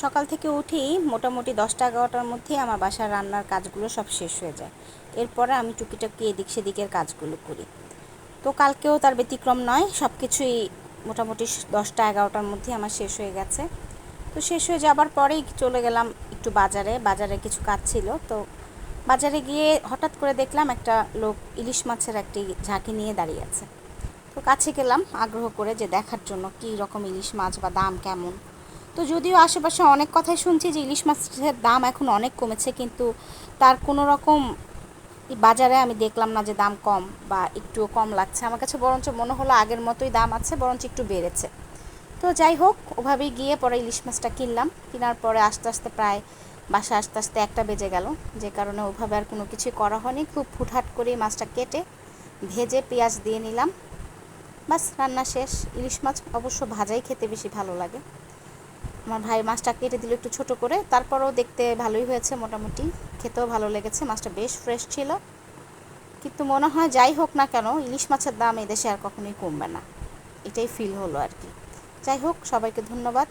সকাল থেকে উঠেই মোটামুটি 10টা-11টার মধ্যেই আমার বাসার রান্নার কাজগুলো সব শেষ হয়ে যায়। এরপরে আমি টুকিটাকি এদিক সেদিকের কাজগুলো করি। তো কালকেও তার ব্যতিক্রম নয়, সব কিছুই মোটামুটি 10টা-11টার মধ্যেই আমার শেষ হয়ে গেছে। তো শেষ হয়ে যাবার পরেই চলে গেলাম একটু বাজারে কিছু কাজ ছিল। তো বাজারে গিয়ে হঠাৎ করে দেখলাম একটা লোক ইলিশ মাছের একটি ঝাঁকি নিয়ে দাঁড়িয়ে আছে। তো কাছে গেলাম আগ্রহ করে যে দেখার জন্য কী রকম ইলিশ মাছ বা দাম কেমন। তো যদিও আশেপাশে অনেক কথাই শুনছি যে ইলিশ মাছের দাম এখন অনেক কমেছে, কিন্তু তার কোনো রকম বাজারে আমি দেখলাম না যে দাম কম বা একটুও কম লাগছে। আমার কাছে বরঞ্চ মনে হলো আগের মতোই দাম আছে, বরঞ্চ একটু বেড়েছে। তো যাই হোক, ওভাবেই গিয়ে পরে ইলিশ মাছটা কিনলাম। কেনার পরে আস্তে আস্তে প্রায় বাসা আসতে আসতে 1টা বেজে গেল, যে কারণে ওভাবে আর কোনো কিছুই করা হয়নি। খুব হুটহাট করেই মাছটা কেটে ভেজে পেঁয়াজ দিয়ে নিলাম, বাস রান্না শেষ। ইলিশ মাছ অবশ্য ভাজাই খেতে বেশি ভালো লাগে। আমার ভাই মাছটা কেটে দিল একটু ছোট করে, তারপরও দেখতে ভালোই হয়েছে, মোটামুটি খেতেও ভালো লেগেছে। মাছটা বেশ ফ্রেশ ছিল। কিন্তু মনে হয় যাই হোক না কেন, ইলিশ মাছের দাম এদেশে আর কখনোই কমবে না, এটাই ফিল হলো আর কি। যাই হোক, সবাইকে ধন্যবাদ।